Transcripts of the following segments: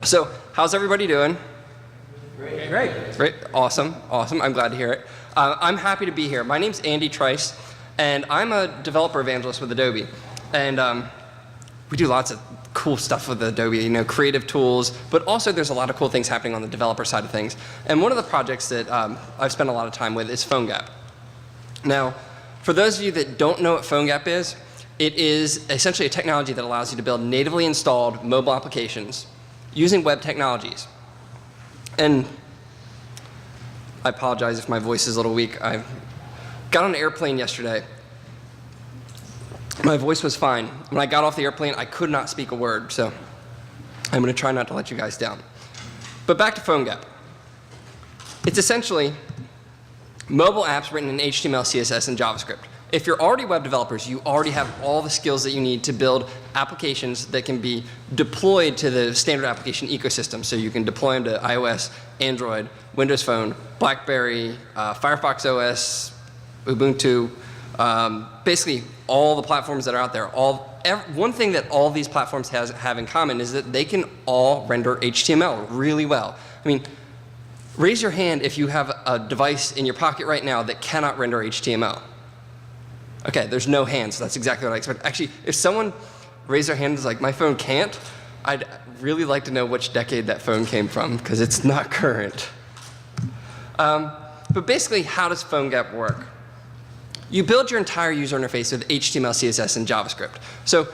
So, how's everybody doing? Great. Great. Awesome. Awesome. I'm glad to hear it. I'm happy to be here. My name's Andy Trice, and I'm a developer evangelist with Adobe. And we do lots of cool stuff with Adobe, you know, creative tools, but also there's a lot of cool things happening on the developer side of things. And one of the projects that I've spent a lot of time with is PhoneGap. Now, for those of you that don't know what PhoneGap is, it is essentially a technology that allows you to build natively installed mobile applications using web technologies. And I apologize if my voice is a little weak. I got on an airplane yesterday. My voice was fine. When I got off the airplane, I could not speak a word, so I'm going to try not to let you guys down. But back to PhoneGap. It's essentially mobile apps written in HTML, CSS, and JavaScript. If you're already web developers, you already have all the skills that you need to build applications that can be deployed to the standard application ecosystem. So you can deploy them to iOS, Android, Windows Phone, BlackBerry, Firefox OS, Ubuntu, basically all the platforms that are out there. One thing that all these platforms have in common is that they can all render HTML really well. I mean, raise your hand if you have a device in your pocket right now that cannot render HTML. Okay, there's no hands. That's exactly what I expect. Actually, if someone raised their hand and was like, my phone can't, I'd really like to know which decade that phone came from, because it's not current. But basically, how does PhoneGap work? You build your entire user interface with HTML, CSS, and JavaScript. So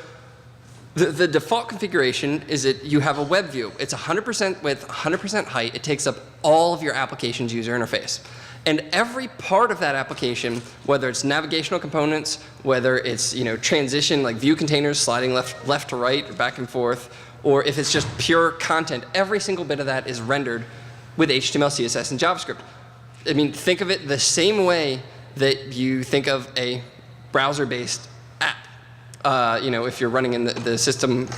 the default configuration is that you have a web view. It's 100% width, 100% height. It takes up all of your application's user interface. And every part of that application, whether it's navigational components, whether it's transition like view containers sliding left to right or back and forth, or if it's just pure content, every single bit of that is rendered with HTML, CSS, and JavaScript. I mean, think of it the same way that you think of a browser-based app. If you're running in the system,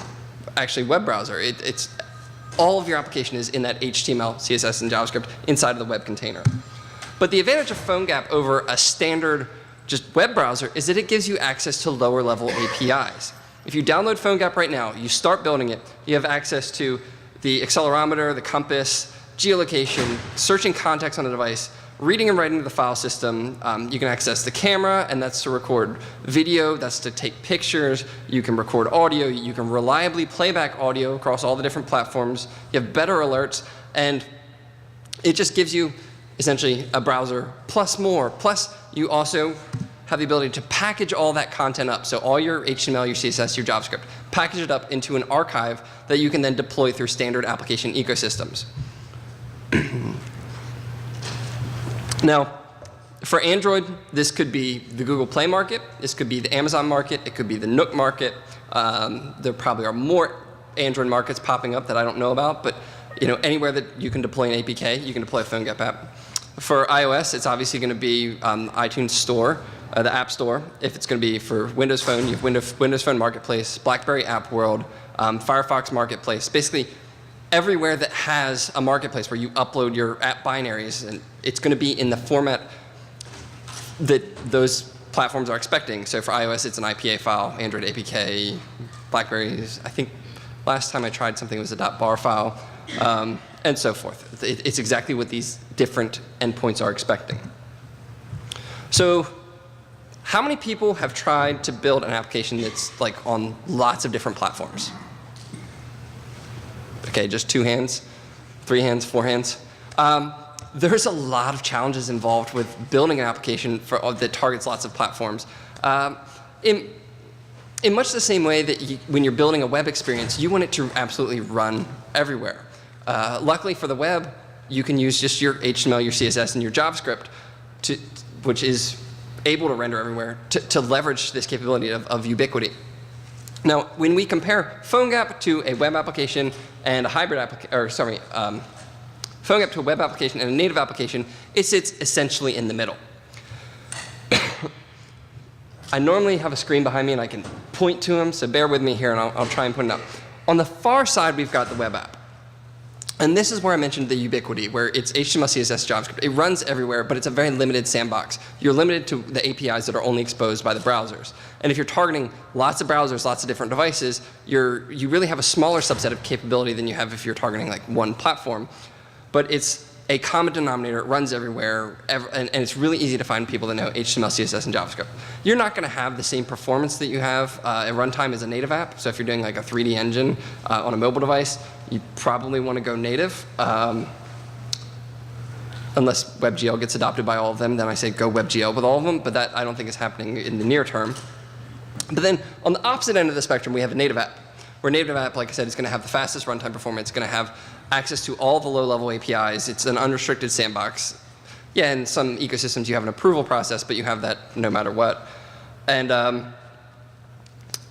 actually web browser, it's all of your application is in that HTML, CSS, and JavaScript inside of the web container. But the advantage of PhoneGap over a standard just web browser is that it gives you access to lower level APIs. If you download PhoneGap right now, you start building it, you have access to the accelerometer, the compass, geolocation, searching context on the device, reading and writing to the file system. You can access the camera, and that's to record video, that's to take pictures. You can record audio, you can reliably playback audio across all the different platforms. You have better alerts, and it just gives you essentially a browser plus more. Plus, you also have the ability to package all that content up. So all your HTML, your CSS, your JavaScript, package it up into an archive that you can then deploy through standard application ecosystems. Now, for Android, this could be the Google Play market. This could be the Amazon market. It could be the Nook market. There probably are more Android markets popping up that I don't know about, but anywhere that you can deploy an APK, you can deploy a PhoneGap app. For iOS, it's obviously going to be iTunes Store, the App Store. If it's going to be for Windows Phone, you have Windows Phone Marketplace, BlackBerry App World, Firefox Marketplace. Basically, everywhere that has a marketplace where you upload your app binaries, and it's going to be in the format that those platforms are expecting. So for iOS, it's an IPA file, Android APK, BlackBerry, I think last time I tried something it was a .bar file. And so forth. It's exactly what these different endpoints are expecting. So how many people have tried to build an application that's like on lots of different platforms? Okay, just 2 hands, 3 hands, 4 hands. There's a lot of challenges involved with building an application that targets lots of platforms. In much the same way that when you're building a web experience, you want it to absolutely run everywhere. Luckily for the web, you can use just your HTML, your CSS, and your JavaScript, which is able to render everywhere, to leverage this capability of ubiquity. Now, when we compare PhoneGap to a web application and a hybrid application, PhoneGap to a web application and a native application, it sits essentially in the middle. I normally have a screen behind me and I can point to them, so bear with me here and I'll try and point it out. On the far side, we've got the web app. And this is where I mentioned the ubiquity, where it's HTML, CSS, JavaScript. It runs everywhere, but it's a very limited sandbox. You're limited to the APIs that are only exposed by the browsers. And if you're targeting lots of browsers, lots of different devices, you really have a smaller subset of capability than you have if you're targeting like one platform. But it's a common denominator. It runs everywhere, and it's really easy to find people that know HTML, CSS, and JavaScript. You're not going to have the same performance that you have at runtime as a native app. So if you're doing like a 3D engine on a mobile device, you probably want to go native. Unless WebGL gets adopted by all of them, then I say go WebGL with all of them. But that I don't think is happening in the near term. But then on the opposite end of the spectrum, we have a native app. Where native app, like I said, is going to have the fastest runtime performance. It's going to have access to all the low-level APIs. It's an unrestricted sandbox. Yeah, in some ecosystems you have an approval process, but you have that no matter what. And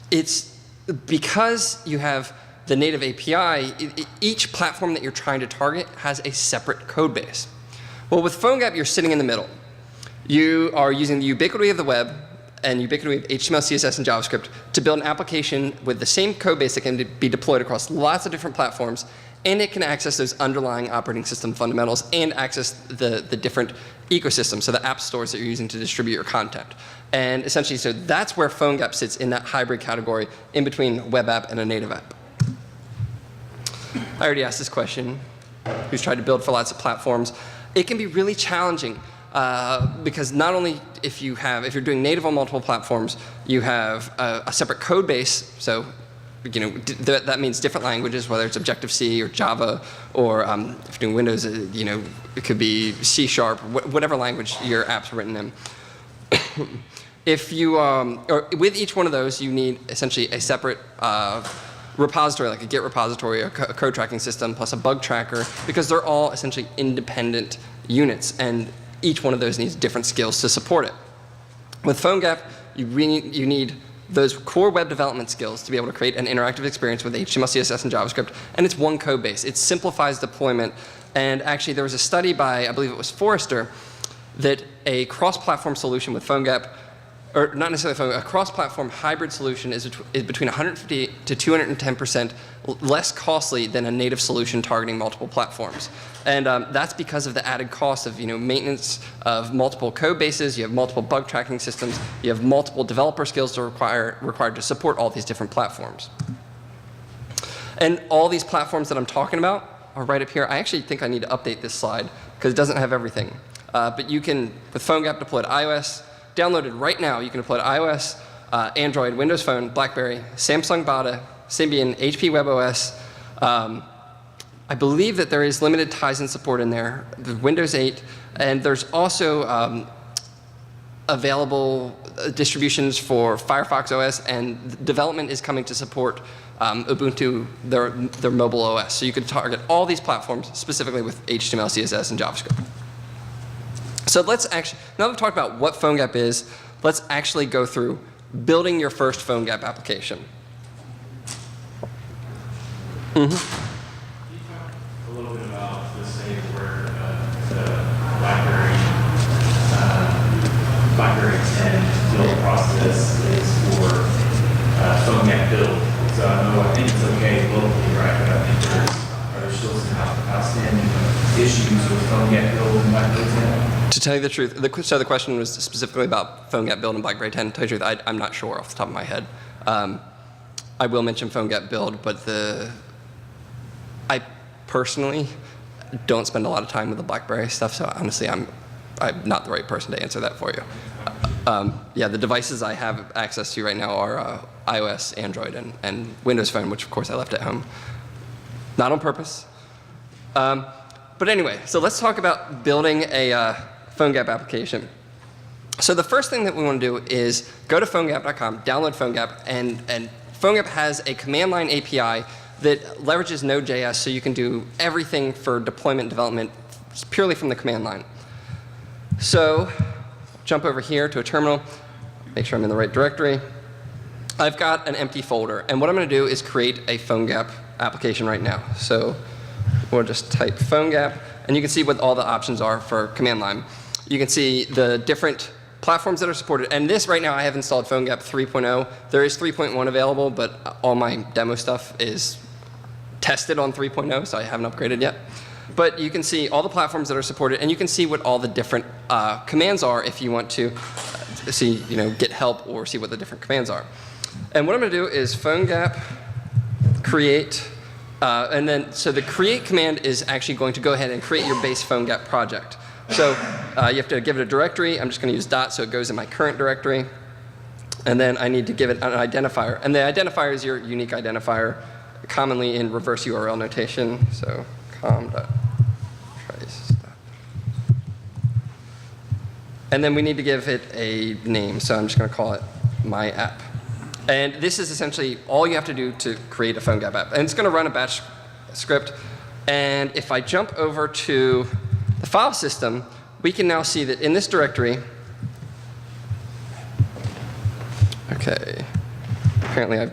it's because you have the native API, each platform that you're trying to target has a separate code base. Well, with PhoneGap, you're sitting in the middle. You are using the ubiquity of the web and ubiquity of HTML, CSS, and JavaScript to build an application with the same code base that can be deployed across lots of different platforms, and it can access those underlying operating system fundamentals and access the different ecosystems, so the app stores that you're using to distribute your content. And essentially, so that's where PhoneGap sits in that hybrid category in between a web app and a native app. I already asked this question. Who's tried to build for lots of platforms? It can be really challenging. Because not only if you're doing native on multiple platforms, you have a separate code base. So, that means different languages, whether it's Objective-C or Java, or if you're doing Windows, it could be C#, whatever language your app's written in. If you, or with each one of those, you need essentially a separate repository, like a Git repository, a code tracking system, plus a bug tracker, because they're all essentially independent units. And each one of those needs different skills to support it. With PhoneGap, you need those core web development skills to be able to create an interactive experience with HTML, CSS, and JavaScript, and it's one code base. It simplifies deployment, and actually there was a study by, I believe it was Forrester, that a cross-platform solution with PhoneGap, or not necessarily PhoneGap, a cross-platform hybrid solution is between 150 to 210% less costly than a native solution targeting multiple platforms. And that's because of the added cost of maintenance of multiple code bases. You have multiple bug tracking systems. You have multiple developer skills required to support all these different platforms. And all these platforms that I'm talking about are right up here. I actually think I need to update this slide because it doesn't have everything. But you can, with PhoneGap, deploy to iOS. Downloaded right now, you can deploy to iOS, Android, Windows Phone, BlackBerry, Samsung Bada, Symbian, HP WebOS. I believe that there is limited Tizen support in there, the Windows 8, and there's also available distributions for Firefox OS, and development is coming to support Ubuntu, their mobile OS. So you can target all these platforms specifically with HTML, CSS, and JavaScript. So let's actually, now that we've talked about what PhoneGap is, let's actually go through building your first PhoneGap application. Can you talk a little bit about the stage where the BlackBerry 10 build process is for PhoneGap build? So I think it's okay locally, right? But I think there's still some outstanding issues with PhoneGap build and BlackBerry 10. To tell you the truth, so the question was specifically about PhoneGap build and BlackBerry 10. To tell you the truth, I'm not sure off the top of my head. I will mention PhoneGap build, but I personally don't spend a lot of time with the BlackBerry stuff, so honestly, I'm not the right person to answer that for you. Yeah, the devices I have access to right now are iOS, Android, and Windows Phone, which of course I left at home. Not on purpose. But anyway, so let's talk about building a PhoneGap application. So the first thing that we want to do is go to PhoneGap.com, download PhoneGap, and PhoneGap has a command line API that leverages Node.js, so you can do everything for deployment development purely from the command line. So jump over here to a terminal, make sure I'm in the right directory. I've got an empty folder, and what I'm going to do is create a PhoneGap application right now. So we'll just type PhoneGap, and you can see what all the options are for command line. You can see the different platforms that are supported. And this right now, I have installed PhoneGap 3.0. There is 3.1 available, but all my demo stuff is tested on 3.0, so I haven't upgraded yet. But you can see all the platforms that are supported, and you can see what all the different commands are if you want to see, get help or see what the different commands are. And what I'm going to do is PhoneGap create, and then so the create command is actually going to go ahead and create your base PhoneGap project. So you have to give it a directory. I'm just going to use dot so it goes in my current directory. And then I need to give it an identifier. And the identifier is your unique identifier, commonly in reverse URL notation. So com.trice. And then we need to give it a name. So I'm just going to call it my app. And this is essentially all you have to do to create a PhoneGap app. And it's going to run a batch script. And if I jump over to the file system, we can now see that in this directory, okay, apparently I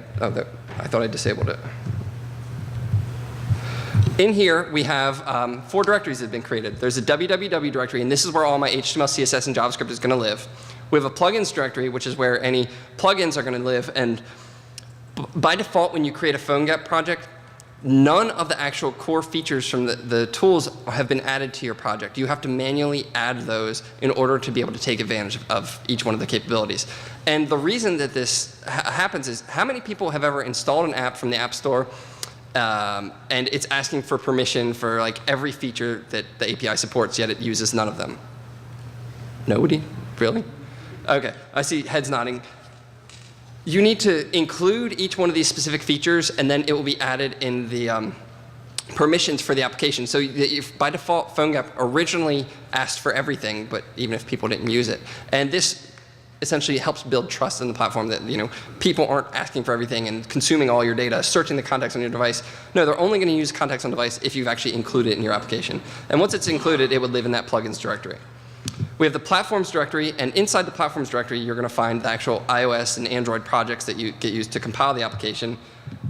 thought I disabled it. In here, we have 4 directories that have been created. There's a www directory, and this is where all my HTML, CSS, and JavaScript is going to live. We have a plugins directory, which is where any plugins are going to live. And by default, when you create a PhoneGap project, none of the actual core features from the tools have been added to your project. You have to manually add those in order to be able to take advantage of each one of the capabilities. And the reason that this happens is how many people have ever installed an app from the App Store and it's asking for permission for like every feature that the API supports, yet it uses none of them? Nobody? Really? Okay, I see heads nodding. You need to include each one of these specific features, and then it will be added in the permissions for the application. So by default, PhoneGap originally asked for everything, but even if people didn't use it. And this essentially helps build trust in the platform that people aren't asking for everything and consuming all your data, searching the context on your device. No, they're only going to use context on device if you've actually included it in your application. And once it's included, it would live in that plugins directory. We have the platforms directory, and inside the platforms directory, you're going to find the actual iOS and Android projects that you get used to compile the application.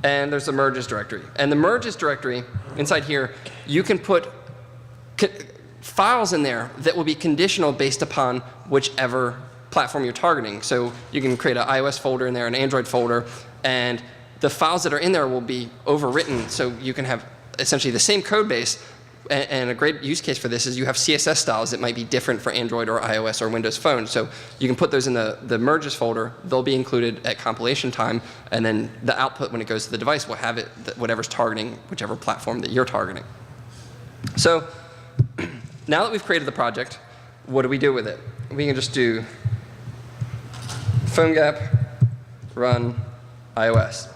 And there's the merges directory. And the merges directory, inside here, you can put files in there that will be conditional based upon whichever platform you're targeting. So you can create an iOS folder in there, an Android folder, and the files that are in there will be overwritten, so you can have essentially the same code base. And a great use case for this is you have CSS styles that might be different for Android or iOS or Windows Phone. So you can put those in the merges folder. They'll be included at compilation time. And then the output, when it goes to the device, will have it whatever's targeting whichever platform that you're targeting. So now that we've created the project, what do we do with it? We can just do PhoneGap run iOS.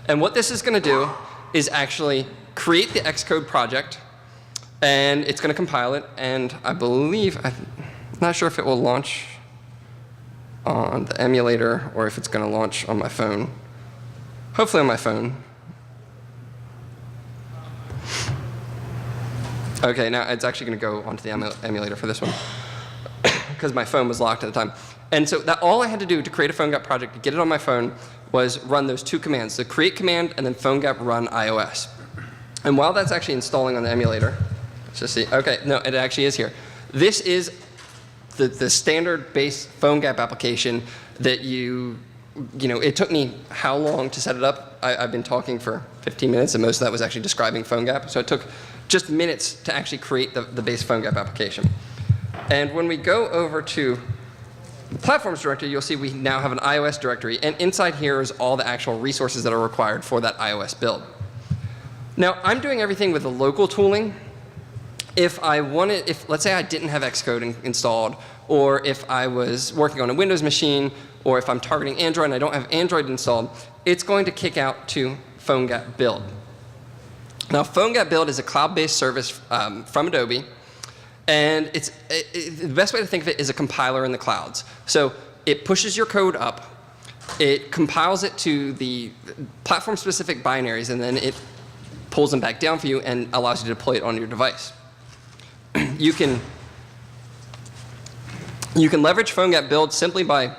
And what this is going to do is actually create the Xcode project. And it's going to compile it, and I believe, I'm not sure if it will launch on the emulator or if it's going to launch on my phone. Hopefully on my phone. Okay, now it's actually going to go onto the emulator for this one because my phone was locked at the time. And so all I had to do to create a PhoneGap project, to get it on my phone, was run those 2 commands, the create command and then PhoneGap run iOS. And while that's actually installing on the emulator, let's just see. Okay, no, it actually is here. This is the standard base PhoneGap application that it took me how long to set it up? I've been talking for 15 minutes, and most of that was actually describing PhoneGap. So it took just minutes to actually create the base PhoneGap application. And when we go over to the platforms directory, you'll see we now have an iOS directory. And inside here is all the actual resources that are required for that iOS build. Now, I'm doing everything with the local tooling. If let's say I didn't have Xcode installed, or if I was working on a Windows machine, or if I'm targeting Android and I don't have Android installed, it's going to kick out to PhoneGap build. Now, PhoneGap build is a cloud-based service from Adobe, and the best way to think of it is a compiler in the clouds. So it pushes your code up, it compiles it to the platform-specific binaries, and then it pulls them back down for you and allows you to deploy it on your device. You can leverage PhoneGap build simply by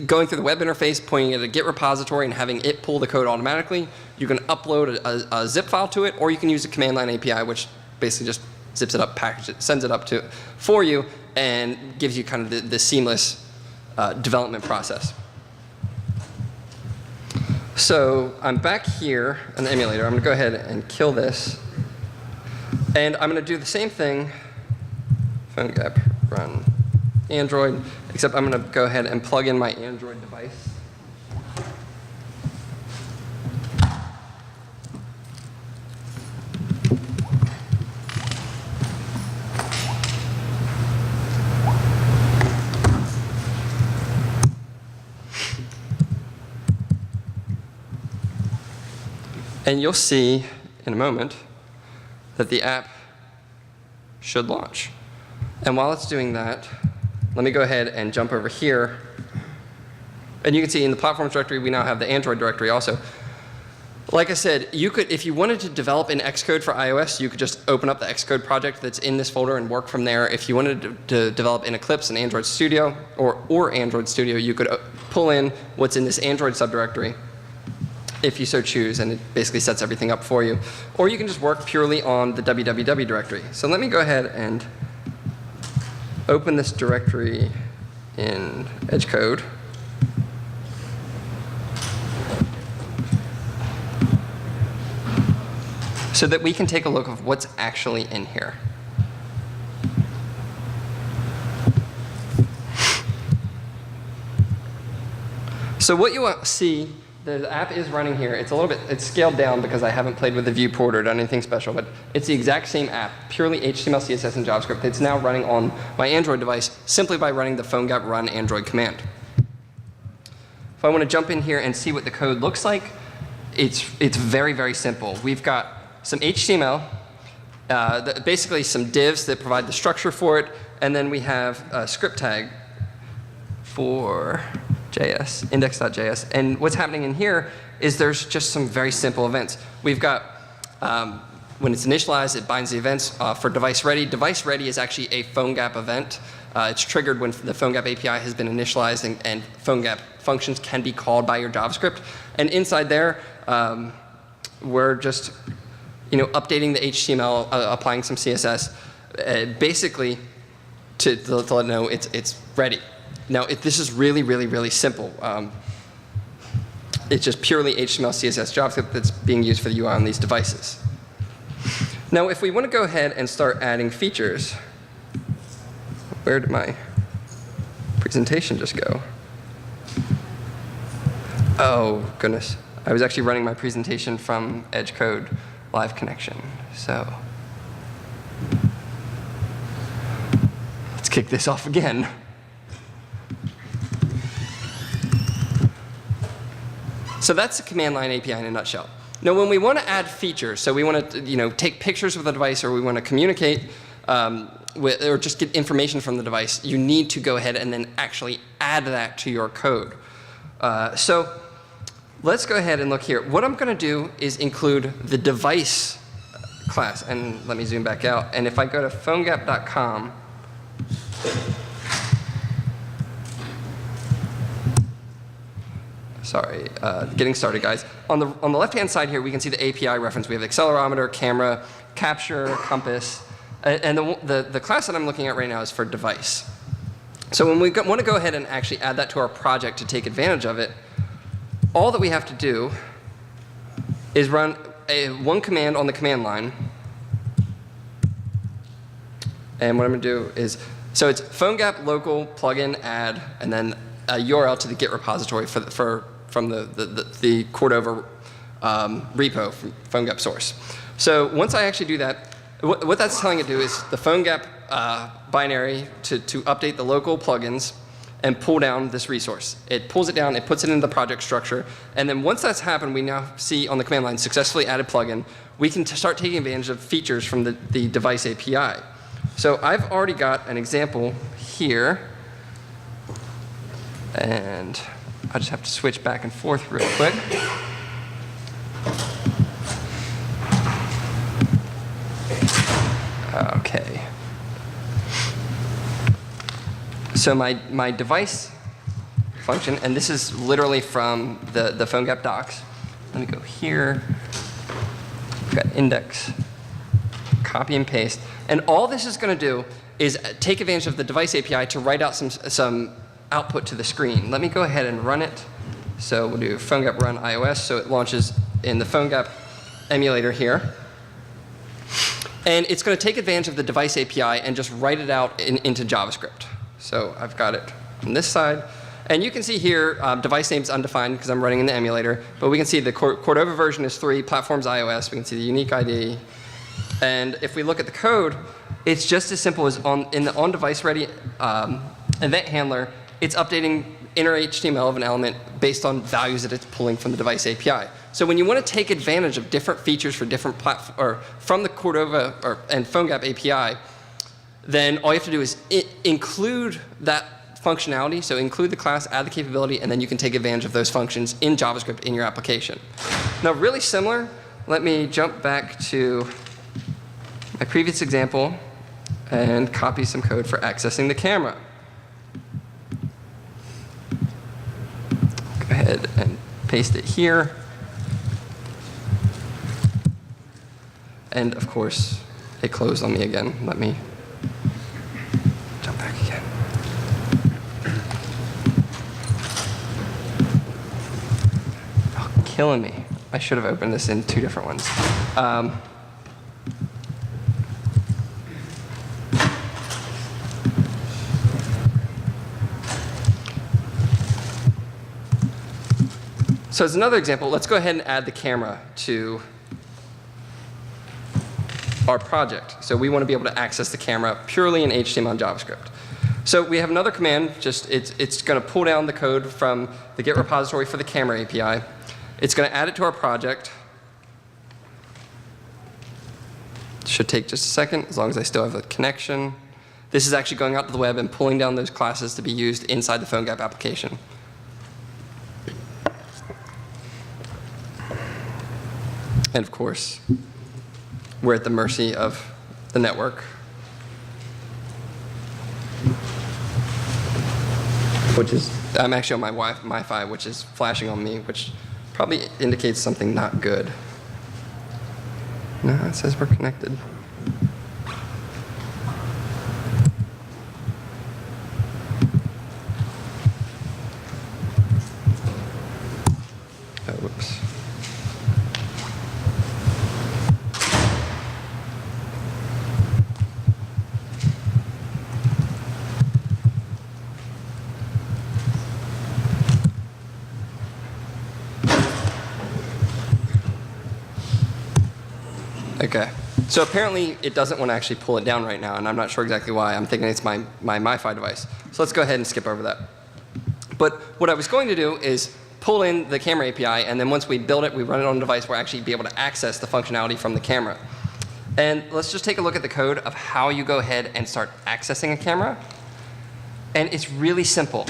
going through the web interface, pointing at a Git repository, and having it pull the code automatically. You can upload a zip file to it, or you can use a command line API, which basically just zips it up, packages it, sends it up for you, and gives you kind of the seamless development process. So I'm back here on the emulator. I'm going to go ahead and kill this. And I'm going to do the same thing, PhoneGap run Android, except I'm going to go ahead and plug in my Android device. And you'll see in a moment that the app should launch. And while it's doing that, let me go ahead and jump over here. And you can see in the platforms directory, we now have the Android directory also. Like I said, you could, if you wanted to develop in Xcode for iOS, you could just open up the Xcode project that's in this folder and work from there. If you wanted to develop in Eclipse and Android Studio or Android Studio, you could pull in what's in this Android subdirectory, if you so choose, and it basically sets everything up for you. Or you can just work purely on the www directory. So let me go ahead and open this directory in Xcode. So that we can take a look of what's actually in here. So what you want to see, the app is running here. It's a little bit, it's scaled down because I haven't played with the viewport or done anything special, but it's the exact same app, purely HTML, CSS, and JavaScript. It's now running on my Android device simply by running the PhoneGap run Android command. If I want to jump in here and see what the code looks like, it's very, very simple. We've got some HTML, basically some divs that provide the structure for it, and then we have a script tag for JS, index.js. And what's happening in here is there's just some very simple events. We've got, when it's initialized, it binds the events for device ready. Device ready is actually a PhoneGap event. It's triggered when the PhoneGap API has been initialized, and PhoneGap functions can be called by your JavaScript. And inside there, we're just updating the HTML, applying some CSS, basically to let it know it's ready. Now, this is really, really, really simple. It's just purely HTML, CSS, JavaScript that's being used for the UI on these devices. Now, if we want to go ahead and start adding features, where did my presentation just go? Oh, goodness. I was actually running my presentation from Xcode Live Connection. So let's kick this off again. So that's the command line API in a nutshell. Now, when we want to add features, so we want to take pictures of the device, or we want to communicate or just get information from the device, you need to go ahead and then actually add that to your code. So let's go ahead and look here. What I'm going to do is include the device class. And let me zoom back out. And if I go to PhoneGap.com, sorry, getting started, guys. On the left-hand side here, we can see the API reference. We have accelerometer, camera, capture, compass. And the class that I'm looking at right now is for device. So when we want to go ahead and actually add that to our project to take advantage of it, all that we have to do is run one command on the command line. And what I'm going to do is, so it's PhoneGap local plugin add, and then a URL to the Git repository from the Cordova repo from PhoneGap source. So once I actually do that, what that's telling it to do is the PhoneGap binary to update the local plugins and pull down this resource. It pulls it down, it puts it into the project structure, and then once that's happened, we now see on the command line successfully added plugin. We can start taking advantage of features from the device API. So I've already got an example here, and I just have to switch back and forth real quick. Okay. So my device function, and this is literally from the PhoneGap docs. Let me go here. We've got index, copy and paste. And all this is going to do is take advantage of the device API to write out some output to the screen. Let me go ahead and run it. So we'll do PhoneGap run iOS, so it launches in the PhoneGap emulator here. And it's going to take advantage of the device API and just write it out into JavaScript. So I've got it on this side. And you can see here, device name is undefined because I'm running in the emulator. But we can see the Cordova version is 3, platform's iOS. We can see the unique ID. And if we look at the code, it's just as simple as in the on-device ready event handler, it's updating inner HTML of an element based on values that it's pulling from the device API. So when you want to take advantage of different features for different or from the Cordova and PhoneGap API, then all you have to do is include that functionality. So include the class, add the capability, and then you can take advantage of those functions in JavaScript in your application. Now, really similar, let me jump back to my previous example and copy some code for accessing the camera. Go ahead and paste it here. And of course, it closed on me again. Let me jump back again. Oh, killing me. I should have opened this in 2 different ones. So as another example, let's go ahead and add the camera to our project. So we want to be able to access the camera purely in HTML and JavaScript. So we have another command. It's going to pull down the code from the Git repository for the camera API. It's going to add it to our project. Should take just a second, as long as I still have a connection. This is actually going out to the web and pulling down those classes to be used inside the PhoneGap application. And of course, we're at the mercy of the network, which is, I'm actually on my Wi-Fi, which is flashing on me, which probably indicates something not good. No, it says we're connected. Oh, whoops. Okay, so apparently it doesn't want to actually pull it down right now, and I'm not sure exactly why. I'm thinking it's my MiFi device. So let's go ahead and skip over that. But what I was going to do is pull in the camera API, and then once we build it, we run it on a device, we'll actually be able to access the functionality from the camera. And let's just take a look at the code of how you go ahead and start accessing a camera. And it's really simple.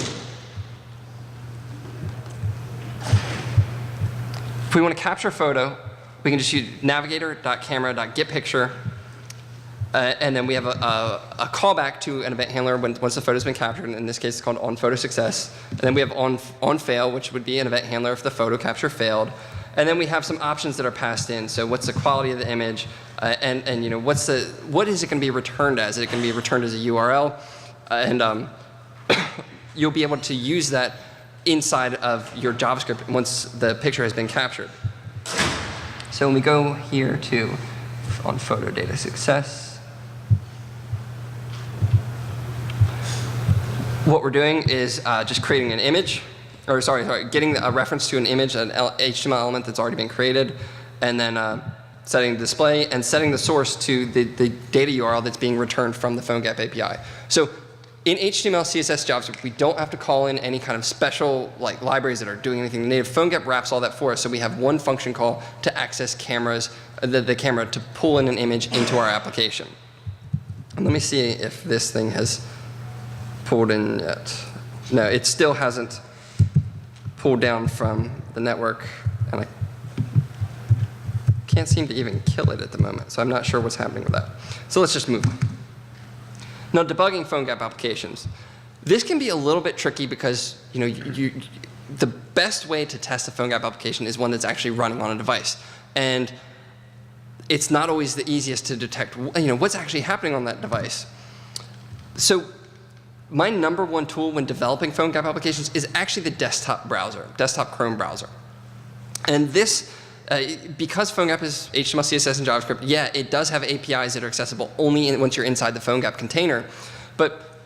If we want to capture a photo, we can just use navigator.camera.getPicture, and then we have a callback to an event handler once the photo's been captured. In this case, it's called onPhotoSuccess. And then we have onFail, which would be an event handler if the photo capture failed. And then we have some options that are passed in. So what's the quality of the image, and you know, what is it going to be returned as? Is it going to be returned as a URL? And you'll be able to use that inside of your JavaScript once the picture has been captured. So when we go here to on photo data success, what we're doing is just creating an image, or getting a reference to an image, an HTML element that's already been created, and then setting the display and setting the source to the data URL that's being returned from the PhoneGap API. So in HTML, CSS, JavaScript, we don't have to call in any kind of special libraries that are doing anything native. PhoneGap wraps all that for us, so we have one function call to access cameras, the camera to pull in an image into our application. And let me see if this thing has pulled in yet. No, it still hasn't pulled down from the network, and I can't seem to even kill it at the moment, so I'm not sure what's happening with that. So let's just move on. Now, debugging PhoneGap applications. This can be a little bit tricky because the best way to test a PhoneGap application is one that's actually running on a device. And it's not always the easiest to detect what's actually happening on that device. So my #1 tool when developing PhoneGap applications is actually the desktop browser, desktop Chrome browser. And this, because PhoneGap is HTML, CSS, and JavaScript, yeah, it does have APIs that are accessible only once you're inside the PhoneGap container. But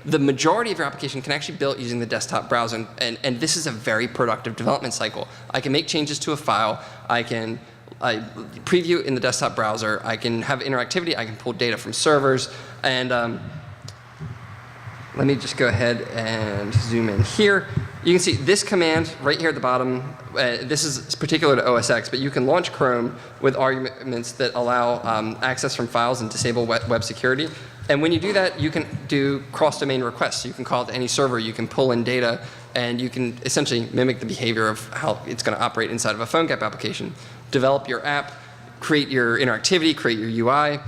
the majority of your application can actually be built using the desktop browser, and this is a very productive development cycle. I can make changes to a file, I preview in the desktop browser, I can have interactivity, I can pull data from servers, and let me just go ahead and zoom in here. You can see this command right here at the bottom. This is particular to OS X, but you can launch Chrome with arguments that allow access from files and disable web security. And when you do that, you can do cross-domain requests. You can call it to any server, you can pull in data, and you can essentially mimic the behavior of how it's going to operate inside of a PhoneGap application. Develop your app, create your interactivity, create your UI.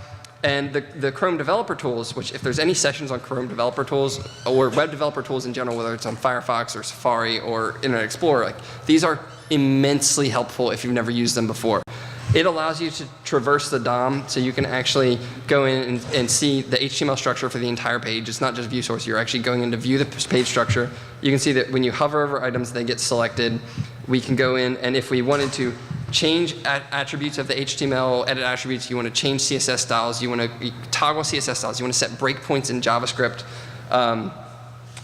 And the Chrome developer tools, which if there's any sessions on Chrome developer tools or web developer tools in general, whether it's on Firefox or Safari or Internet Explorer, these are immensely helpful if you've never used them before. It allows you to traverse the DOM, so you can actually go in and see the HTML structure for the entire page. It's not just view source. You're actually going in to view the page structure. You can see that when you hover over items, they get selected. We can go in, and if we wanted to change attributes of the HTML, edit attributes, you want to change CSS styles, you want to toggle CSS styles, you want to set breakpoints in JavaScript,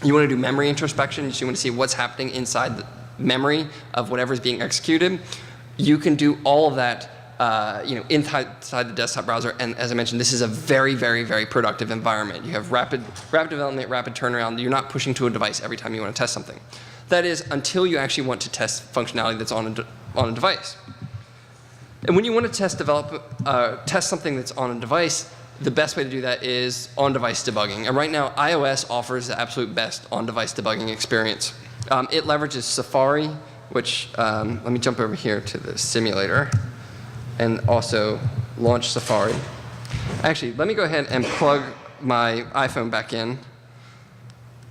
you want to do memory introspection, so you want to see what's happening inside the memory of whatever's being executed. You can do all of that inside the desktop browser, and as I mentioned, this is a very, very, very productive environment. You have rapid development, rapid turnaround. You're not pushing to a device every time you want to test something. That is until you actually want to test functionality that's on a device. And when you want to test something that's on a device, the best way to do that is on-device debugging. And right now, iOS offers the absolute best on-device debugging experience. It leverages Safari, which, let me jump over here to the simulator and also launch Safari. Actually, let me go ahead and plug my iPhone back in.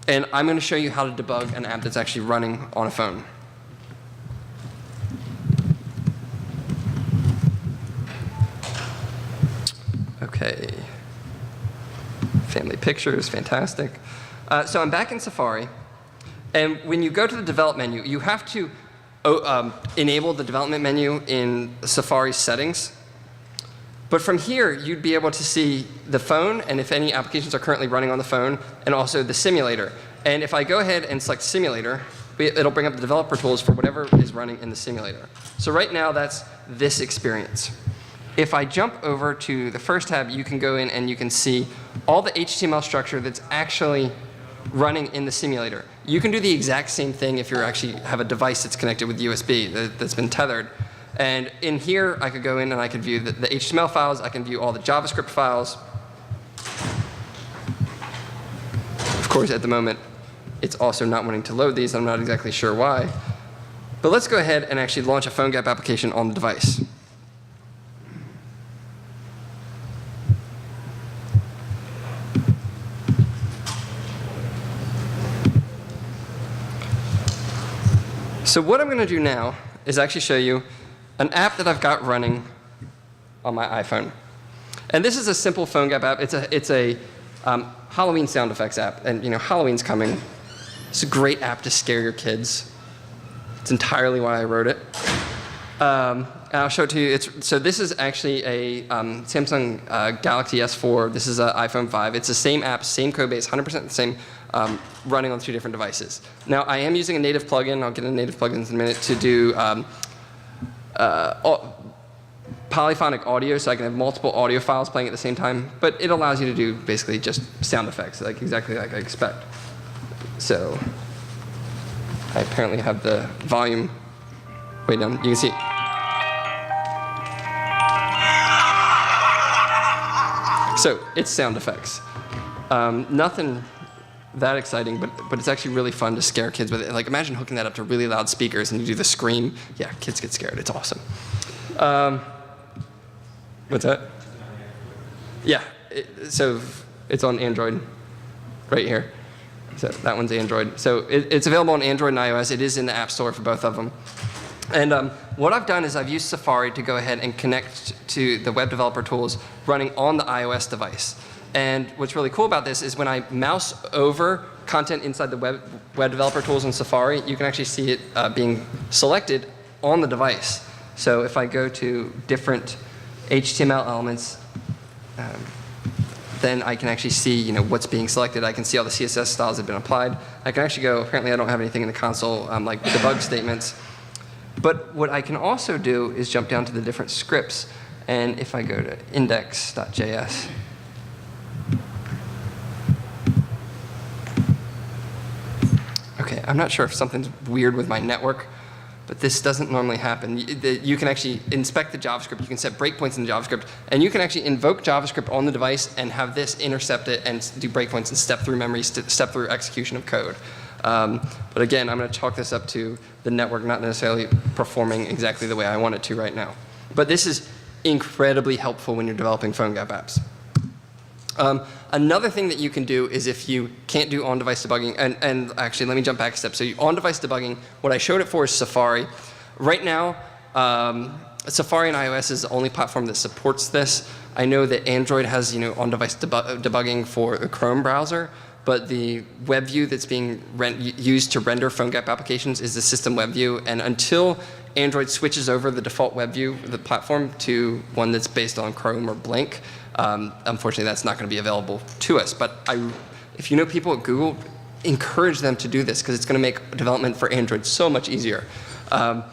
And I'm going to show you how to debug an app that's actually running on a phone. Okay. Family pictures, fantastic. So I'm back in Safari. And when you go to the develop menu, you have to enable the development menu in Safari settings. But from here, you'd be able to see the phone, and if any applications are currently running on the phone, and also the simulator. And if I go ahead and select simulator, it'll bring up the developer tools for whatever is running in the simulator. So right now, that's this experience. If I jump over to the first tab, you can go in and you can see all the HTML structure that's actually running in the simulator. You can do the exact same thing if you actually have a device that's connected with USB that's been tethered. And in here, I could go in and I could view the HTML files. I can view all the JavaScript files. Of course, at the moment, it's also not wanting to load these. I'm not exactly sure why. But let's go ahead and actually launch a PhoneGap application on the device. So what I'm going to do now is actually show you an app that I've got running on my iPhone. And this is a simple PhoneGap app. It's a Halloween sound effects app. And Halloween's coming. It's a great app to scare your kids. It's entirely why I wrote it. And I'll show it to you. So this is actually a Samsung Galaxy S4. This is an iPhone 5. It's the same app, same code base, 100% the same, running on 2 different devices. Now, I am using a native plugin. I'll get into native plugins in a minute to do polyphonic audio, so I can have multiple audio files playing at the same time. But it allows you to do basically just sound effects, exactly like I expect. So I apparently have the volume way down. You can see. So it's sound effects. Nothing that exciting, but it's actually really fun to scare kids with it. Like, imagine hooking that up to really loud speakers and you do the scream. Yeah, kids get scared. It's awesome. What's that? Yeah, so it's on Android right here. So that one's Android. So it's available on Android and iOS. It is in the App Store for both of them. And what I've done is I've used Safari to go ahead and connect to the web developer tools running on the iOS device. And what's really cool about this is when I mouse over content inside the web developer tools in Safari, you can actually see it being selected on the device. So if I go to different HTML elements, then I can actually see what's being selected. I can see all the CSS styles that have been applied. I can actually go, apparently I don't have anything in the console like debug statements. But what I can also do is jump down to the different scripts. And if I go to index.js, okay, I'm not sure if something's weird with my network, but this doesn't normally happen. You can actually inspect the JavaScript. You can set breakpoints in the JavaScript. And you can actually invoke JavaScript on the device and have this intercept it and do breakpoints and step through memory, step through execution of code. But again, I'm going to chalk this up to the network not necessarily performing exactly the way I want it to right now. But this is incredibly helpful when you're developing PhoneGap apps. Another thing that you can do is if you can't do on-device debugging, and actually let me jump back a step. So on-device debugging, what I showed it for is Safari. Right now, Safari and iOS is the only platform that supports this. I know that Android has on-device debugging for the Chrome browser, but the web view that's being used to render PhoneGap applications is the system web view. And until Android switches over the default web view of the platform to one that's based on Chrome or Blink, unfortunately, that's not going to be available to us. But if you know people at Google, encourage them to do this because it's going to make development for Android so much easier. But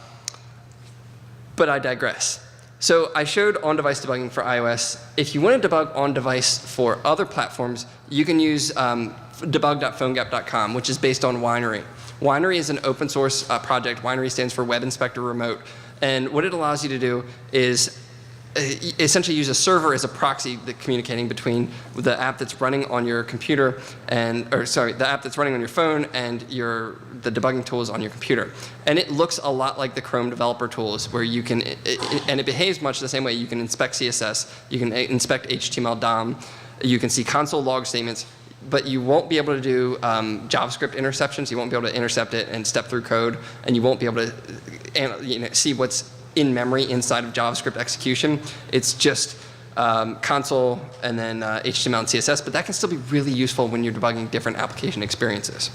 I digress. So I showed on-device debugging for iOS. If you want to debug on-device for other platforms, you can use debug.phonegap.com, which is based on Winery. Winery is an open source project. Winery stands for Web Inspector Remote. And what it allows you to do is essentially use a server as a proxy communicating between the app that's running on your computer the app that's running on your phone and the debugging tools on your computer. And it looks a lot like the Chrome developer tools where you can, and it behaves much the same way. You can inspect CSS, you can inspect HTML DOM, you can see console log statements, but you won't be able to do JavaScript interceptions. You won't be able to intercept it and step through code, and you won't be able to see what's in memory inside of JavaScript execution. It's just console and then HTML and CSS, but that can still be really useful when you're debugging different application experiences.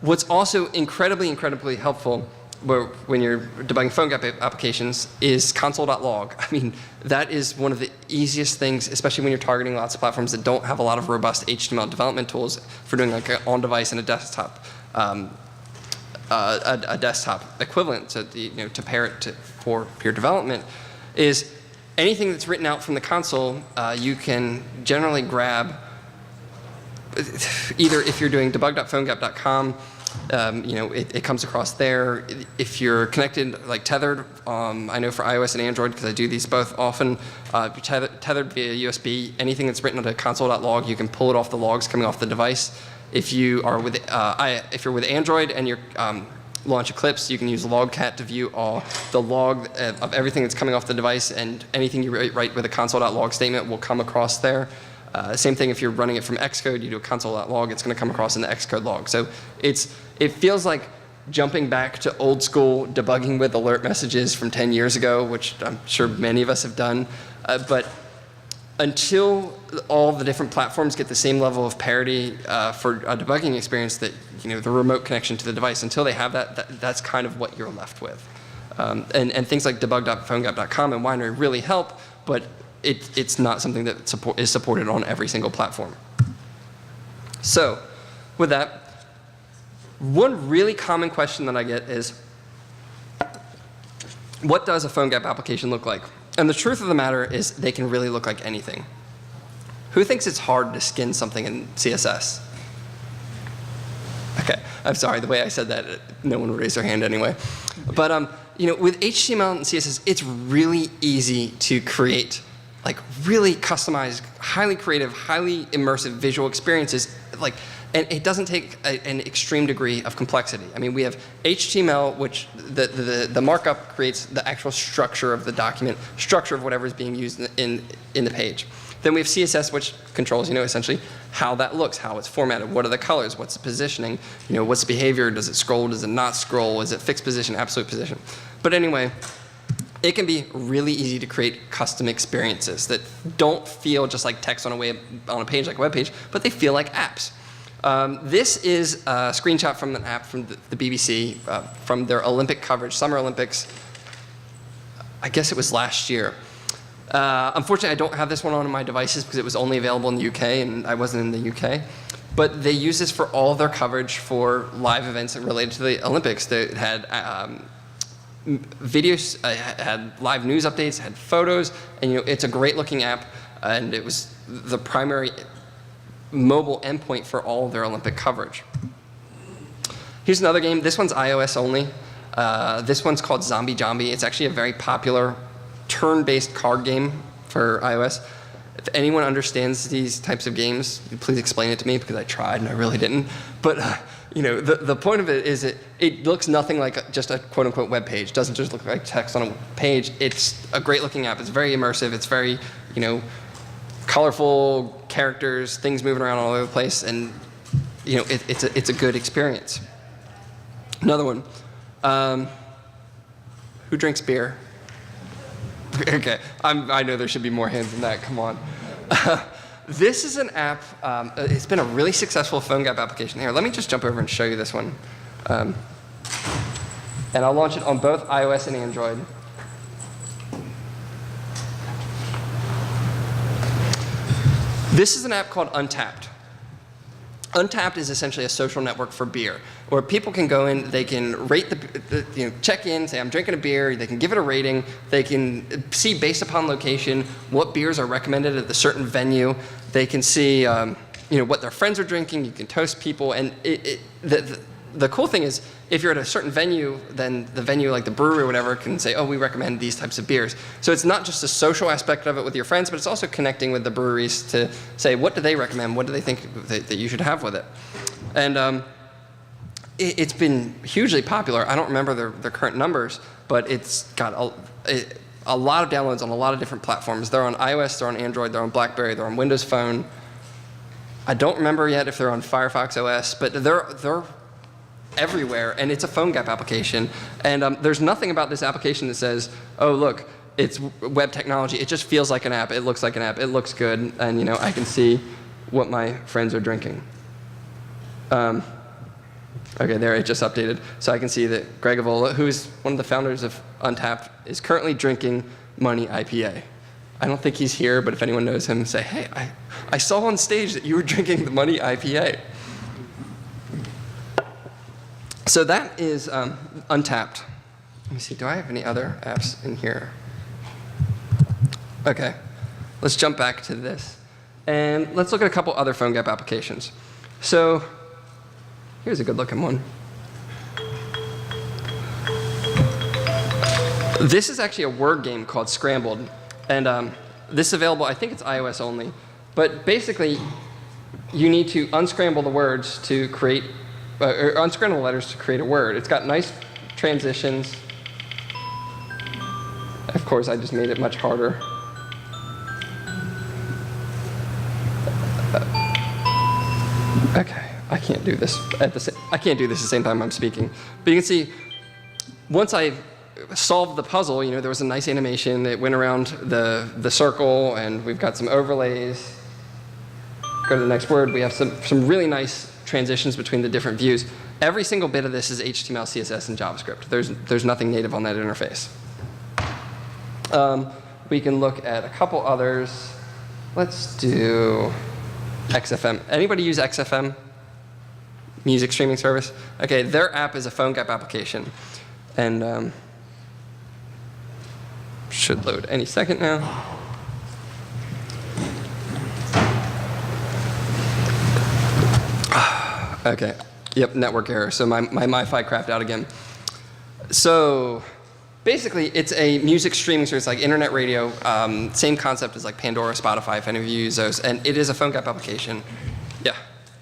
What's also incredibly, incredibly helpful when you're debugging PhoneGap applications is console.log. I mean, that is one of the easiest things, especially when you're targeting lots of platforms that don't have a lot of robust HTML development tools for doing like an on-device and a desktop. A desktop equivalent to pair it for your development is anything that's written out from the console. You can generally grab either if you're doing debug.phonegap.com, it comes across there. If you're connected, like tethered, I know for iOS and Android, because I do these both often, tethered via USB, anything that's written onto console.log, you can pull it off the logs coming off the device. If you are with, if you're with Android and you're launch Eclipse, you can use logcat to view all the log of everything that's coming off the device, and anything you write with a console.log statement will come across there. Same thing if you're running it from Xcode, you do a console.log, it's going to come across in the Xcode log. So it feels like jumping back to old school debugging with alert messages from 10 years ago, which I'm sure many of us have done. But until all the different platforms get the same level of parity for a debugging experience that the remote connection to the device, until they have that's kind of what you're left with. And things like debug.phonegap.com and Winery really help, but it's not something that is supported on every single platform. So with that, one really common question that I get is, what does a PhoneGap application look like? And the truth of the matter is they can really look like anything. Who thinks it's hard to skin something in CSS? Okay, I'm sorry, the way I said that, no one would raise their hand anyway. But with HTML and CSS, it's really easy to create like really customized, highly creative, highly immersive visual experiences. And it doesn't take an extreme degree of complexity. I mean, we have HTML, which the markup creates the actual structure of the document, structure of whatever is being used in the page. Then we have CSS, which controls, essentially how that looks, how it's formatted, what are the colors, what's the positioning, what's the behavior, does it scroll, does it not scroll, is it fixed position, absolute position. But anyway, it can be really easy to create custom experiences that don't feel just like text on a page, like a web page, but they feel like apps. This is a screenshot from an app from the BBC from their Olympic coverage, Summer Olympics. I guess it was last year. Unfortunately, I don't have this one on my devices because it was only available in the UK and I wasn't in the UK. But they use this for all of their coverage for live events related to the Olympics. They had videos, had live news updates, had photos, and it's a great looking app, and it was the primary mobile endpoint for all of their Olympic coverage. Here's another game. This one's iOS only. This one's called Zombie Zombie. It's actually a very popular turn-based card game for iOS. If anyone understands these types of games, please explain it to me because I tried and I really didn't. But the point of it is it looks nothing like just a quote-unquote web page. It doesn't just look like text on a page. It's a great-looking app. It's very immersive. It's very colorful characters, things moving around all over the place, and it's a good experience. Another one. Who drinks beer? Okay, I know there should be more hands than that. Come on. This is an app. It's been a really successful PhoneGap application. Here, let me just jump over and show you this one. And I'll launch it on both iOS and Android. This is an app called Untapped. Untapped is essentially a social network for beer, where people can go in, they can rate check in, say I'm drinking a beer, they can give it a rating, they can see based upon location what beers are recommended at the certain venue, they can see what their friends are drinking, you can toast people, and the cool thing is if you're at a certain venue, then the venue, like the brewery or whatever, can say, oh, we recommend these types of beers. So it's not just a social aspect of it with your friends, but it's also connecting with the breweries to say, what do they recommend? What do they think that you should have with it? And it's been hugely popular. I don't remember their current numbers, but it's got a lot of downloads on a lot of different platforms. They're on iOS, they're on Android, they're on BlackBerry, they're on Windows Phone. I don't remember yet if they're on Firefox OS, but they're everywhere, and it's a PhoneGap application. And there's nothing about this application that says, oh, look, it's web technology. It just feels like an app. It looks like an app. It looks good, and I can see what my friends are drinking. Okay, there, it just updated. So I can see that Greg Avola, who's one of the founders of Untapped, is currently drinking Money IPA. I don't think he's here, but if anyone knows him, say, hey, I saw on stage that you were drinking the Money IPA. So that is Untapped. Let me see, do I have any other apps in here? Okay, let's jump back to this. And let's look at a couple other PhoneGap applications. So here's a good looking one. This is actually a word game called Scrambled. And this is available, I think it's iOS only. But basically, you need to unscramble the words to create or unscramble letters to create a word. It's got nice transitions. Of course, I just made it much harder. Okay, I can't do this at the same time I'm speaking. But you can see, once I solved the puzzle, there was a nice animation. It went around the circle, and we've got some overlays. Go to the next word. We have some really nice transitions between the different views. Every single bit of this is HTML, CSS, and JavaScript. There's nothing native on that interface. We can look at a couple others. Let's do XFM. Anybody use XFM? Music streaming service? Okay, their app is a PhoneGap application. And should load any second now. Okay, yep, network error. So my MiFi crapped out again. So basically, it's a music streaming service like internet radio. Same concept as like Pandora, Spotify, if any of you use those. And it is a PhoneGap application. Yeah,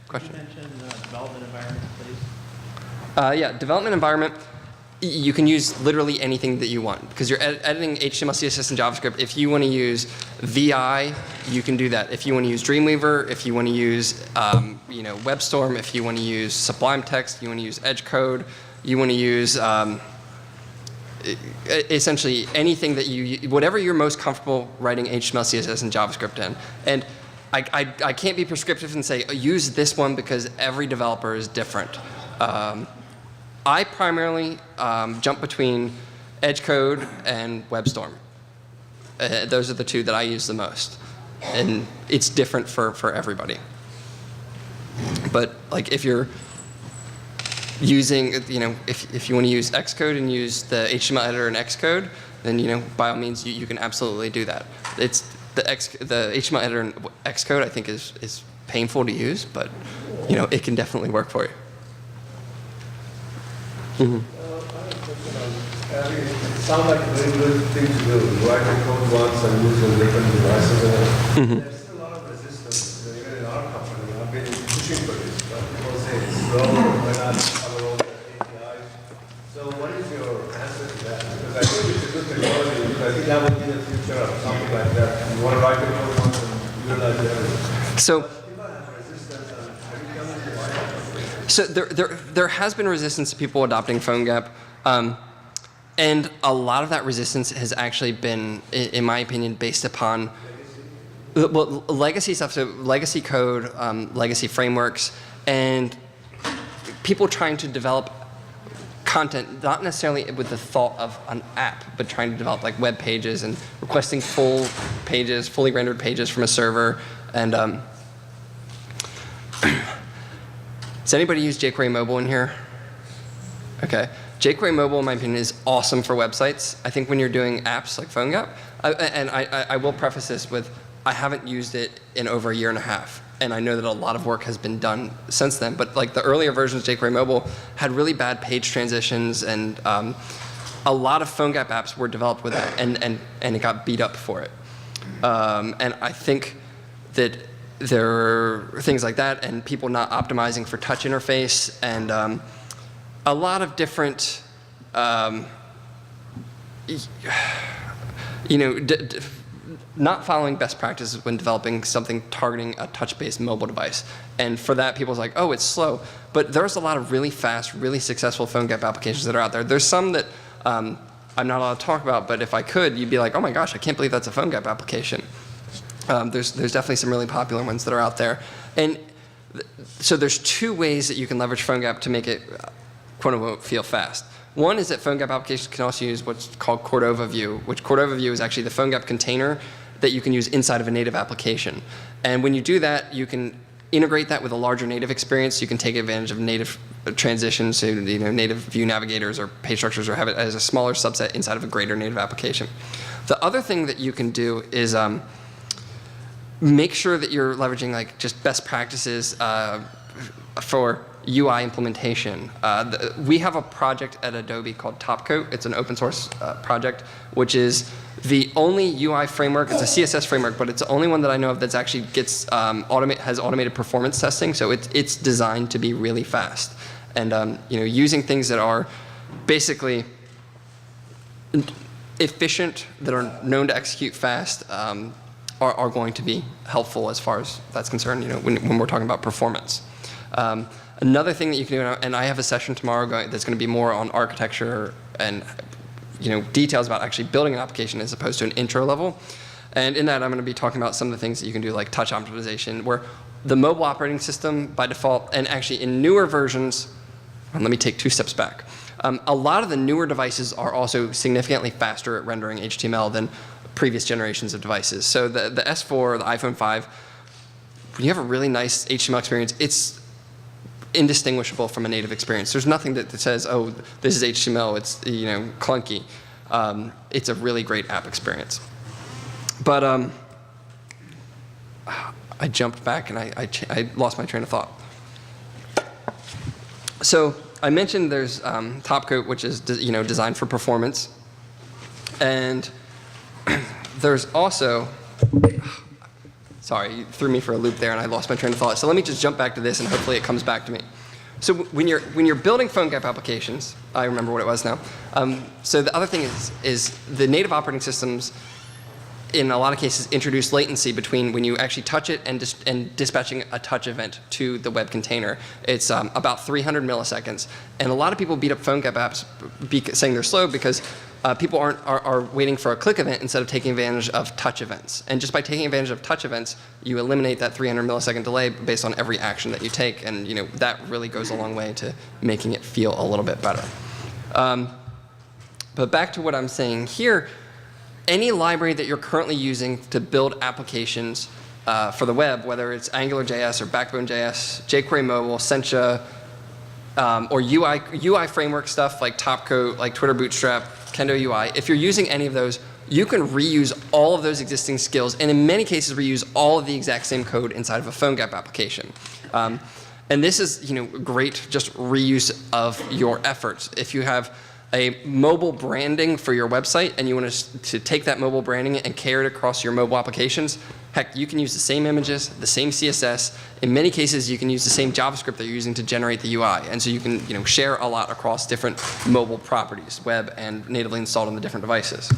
question? Can you mention development environment, please? Yeah, development environment. You can use literally anything that you want because you're editing HTML, CSS, and JavaScript. If you want to use VI, you can do that. If you want to use Dreamweaver, if you want to use WebStorm, if you want to use Sublime Text, you want to use Edge Code, you want to use essentially anything that whatever you're most comfortable writing HTML, CSS, and JavaScript in. And I can't be prescriptive and say, use this one because every developer is different. I primarily jump between Edge Code and WebStorm. Those are the two that I use the most. And it's different for everybody. But like if you're using, if you want to use Xcode and use the HTML editor in Xcode, then by all means you can absolutely do that. It's the HTML editor in Xcode I think is painful to use, but it can definitely work for you. Mm-hmm. It sounds like a very good thing to do. Write the code once and use on different devices. Mm-hmm. There's still a lot of resistance, even in our company. I've been pushing for this, but people say it's slow, we're not our own APIs. So what is your answer to that? Because I think it's a good technology. I think that would be the future of something like that. You want to write the code once and utilize everything. So, People have resistance, and have you come into why? So there has been resistance to people adopting PhoneGap. And a lot of that resistance has actually been, in my opinion, based upon legacy stuff, so legacy code, legacy frameworks, and people trying to develop content, not necessarily with the thought of an app, but trying to develop like web pages and requesting full pages, fully rendered pages from a server. And does anybody use jQuery Mobile in here? Okay. jQuery Mobile, in my opinion, is awesome for websites. I think when you're doing apps like PhoneGap, and I will preface this with, I haven't used it in over a year and a half, and I know that a lot of work has been done since then. But like the earlier versions of jQuery Mobile had really bad page transitions, and a lot of PhoneGap apps were developed with that, and it got beat up for it. And I think that there are things like that, and people not optimizing for touch interface, and a lot of different, not following best practices when developing something targeting a touch-based mobile device. And for that, people's like, oh, it's slow. But there's a lot of really fast, really successful PhoneGap applications that are out there. There's some that I'm not allowed to talk about, but if I could, you'd be like, oh my gosh, I can't believe that's a PhoneGap application. There's definitely some really popular ones that are out there. And so there's two ways that you can leverage PhoneGap to make it quote-unquote feel fast. One is that PhoneGap applications can also use what's called Cordova View, which Cordova View is actually the PhoneGap container that you can use inside of a native application. And when you do that, you can integrate that with a larger native experience. You can take advantage of native transitions to native view navigators or page structures, or have it as a smaller subset inside of a greater native application. The other thing that you can do is make sure that you're leveraging like just best practices for UI implementation. We have a project at Adobe called Topcoat. It's an open source project, which is the only UI framework. It's a CSS framework, but it's the only one that I know of that's actually has automated performance testing. So it's designed to be really fast, and using things that are basically efficient, that are known to execute fast, are going to be helpful as far as that's concerned. When we're talking about performance. Another thing that you can do, and I have a session tomorrow that's going to be more on architecture and details about actually building an application as opposed to an intro level. And in that, I'm going to be talking about some of the things that you can do, like touch optimization, where the mobile operating system by default, and actually in newer versions, let me take 2 steps back. A lot of the newer devices are also significantly faster at rendering HTML than previous generations of devices. So the S4 or the iPhone 5, when you have a really nice HTML experience, it's indistinguishable from a native experience. There's nothing that says, oh, this is HTML, it's clunky. It's a really great app experience. But I jumped back and I lost my train of thought. So I mentioned there's Topcoat, which is designed for performance, and there's also, sorry, you threw me for a loop there and I lost my train of thought. So let me just jump back to this and hopefully it comes back to me. So when you're building PhoneGap applications, I remember what it was now. So the other thing is the native operating systems in a lot of cases, introduce latency between when you actually touch it and dispatching a touch event to the web container. It's about 300 milliseconds. And a lot of people beat up PhoneGap apps saying they're slow because people are waiting for a click event instead of taking advantage of touch events. And just by taking advantage of touch events, you eliminate that 300 millisecond delay based on every action that you take. And that really goes a long way to making it feel a little bit better. But back to what I'm saying here, any library that you're currently using to build applications for the web, whether it's AngularJS or Backbone.js, jQuery Mobile, Sencha, or UI framework stuff like Topcoat, like Twitter Bootstrap, Kendo UI, if you're using any of those, you can reuse all of those existing skills, and in many cases reuse all of the exact same code inside of a PhoneGap application. And this is great just reuse of your efforts. If you have a mobile branding for your website and you want to take that mobile branding and carry it across your mobile applications, heck, you can use the same images, the same CSS. In many cases, you can use the same JavaScript that you're using to generate the UI. And so you can share a lot across different mobile properties, web and natively installed on the different devices.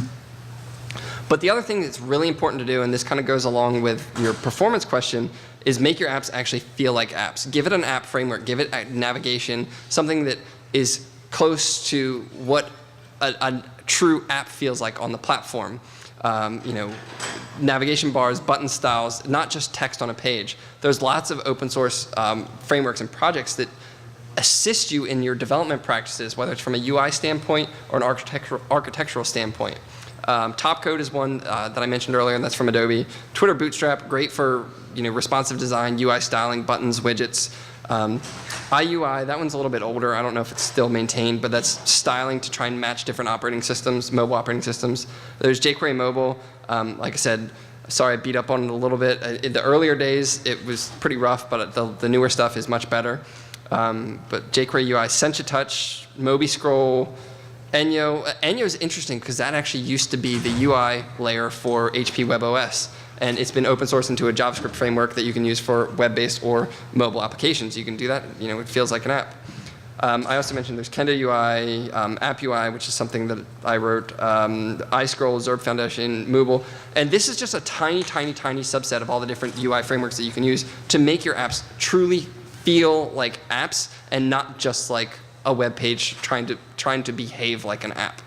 But the other thing that's really important to do, and this kind of goes along with your performance question, is make your apps actually feel like apps. Give it an app framework, give it navigation, something that is close to what a true app feels like on the platform. Navigation bars, button styles, not just text on a page. There's lots of open source frameworks and projects that assist you in your development practices, whether it's from a UI standpoint or an architectural standpoint. Topcoat is one that I mentioned earlier, and that's from Adobe. Twitter Bootstrap, great for responsive design, UI styling, buttons, widgets. IUI, that one's a little bit older. I don't know if it's still maintained, but that's styling to try and match different operating systems, mobile operating systems. There's jQuery Mobile. Like I said, sorry I beat up on it a little bit. In the earlier days, it was pretty rough, but the newer stuff is much better. But jQuery UI, Sencha Touch, Mobi Scroll, Enyo. Enyo is interesting because that actually used to be the UI layer for HP WebOS. And it's been open sourced into a JavaScript framework that you can use for web-based or mobile applications. You can do that. It feels like an app. I also mentioned there's Kendo UI, App UI, which is something that I wrote, iScroll, Zurb Foundation, Mooble. And this is just a tiny, tiny, tiny subset of all the different UI frameworks that you can use to make your apps truly feel like apps and not just like a web page trying to behave like an app.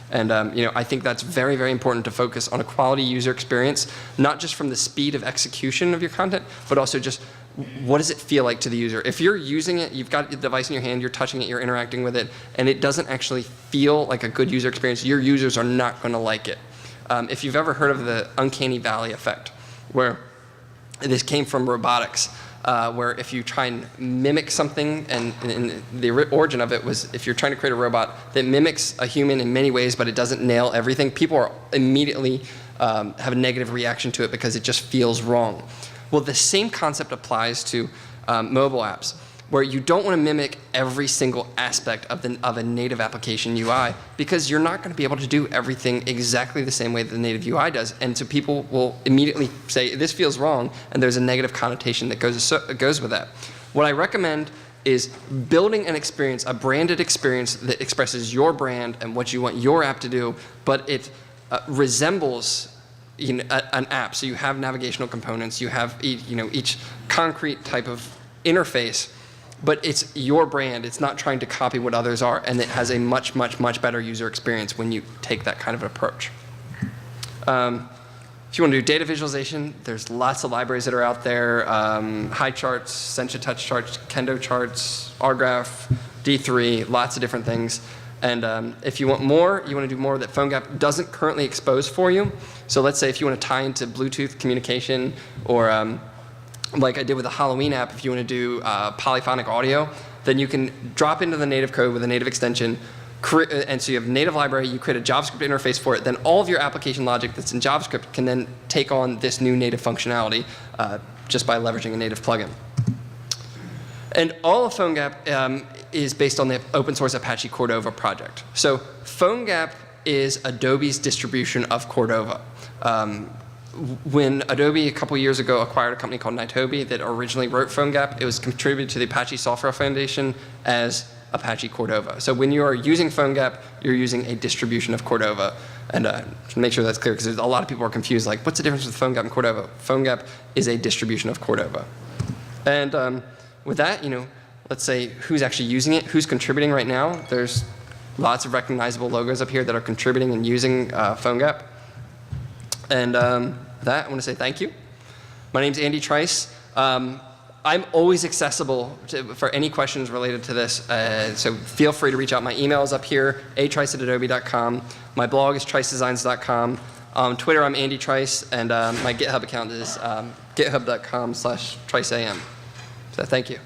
And I think that's very, very important to focus on a quality user experience, not just from the speed of execution of your content, but also just what does it feel like to the user. If you're using it, you've got the device in your hand, you're touching it, you're interacting with it, and it doesn't actually feel like a good user experience, your users are not going to like it. If you've ever heard of the uncanny valley effect, where this came from robotics, where if you try and mimic something, and the origin of it was if you're trying to create a robot that mimics a human in many ways, but it doesn't nail everything, people are immediately have a negative reaction to it because it just feels wrong. Well, the same concept applies to mobile apps, where you don't want to mimic every single aspect of a native application UI because you're not going to be able to do everything exactly the same way that the native UI does. And so people will immediately say, this feels wrong, and there's a negative connotation that goes with that. What I recommend is building an experience, a branded experience that expresses your brand and what you want your app to do, but it resembles an app. So you have navigational components, you have each concrete type of interface, but it's your brand. It's not trying to copy what others are, and it has a much, much, much better user experience when you take that kind of approach. If you want to do data visualization, there's lots of libraries that are out there. HiCharts, Sencha Touch Charts, Kendo Charts, rgraph, D3, lots of different things. And if you want more, you want to do more that PhoneGap doesn't currently expose for you. So let's say if you want to tie into Bluetooth communication, or like I did with the Halloween app, if you want to do polyphonic audio, then you can drop into the native code with a native extension, and so you have a native library, you create a JavaScript interface for it, then all of your application logic that's in JavaScript can then take on this new native functionality just by leveraging a native plugin. And all of PhoneGap is based on the open source Apache Cordova project. So PhoneGap is Adobe's distribution of Cordova. When Adobe a couple years ago acquired a company called Nitobi that originally wrote PhoneGap, it was contributed to the Apache Software Foundation as Apache Cordova. So when you are using PhoneGap, you're using a distribution of Cordova. And to make sure that's clear, because a lot of people are confused, like, what's the difference with PhoneGap and Cordova? PhoneGap is a distribution of Cordova. And with that, let's say who's actually using it, who's contributing right now. There's lots of recognizable logos up here that are contributing and using PhoneGap. And that, I want to say thank you. My name's Andy Trice. I'm always accessible for any questions related to this, so feel free to reach out. My email is up here, atrice@adobe.com. My blog is tricedesigns.com. On Twitter, I'm Andy Trice, and my GitHub account is github.com/triceam. So thank you.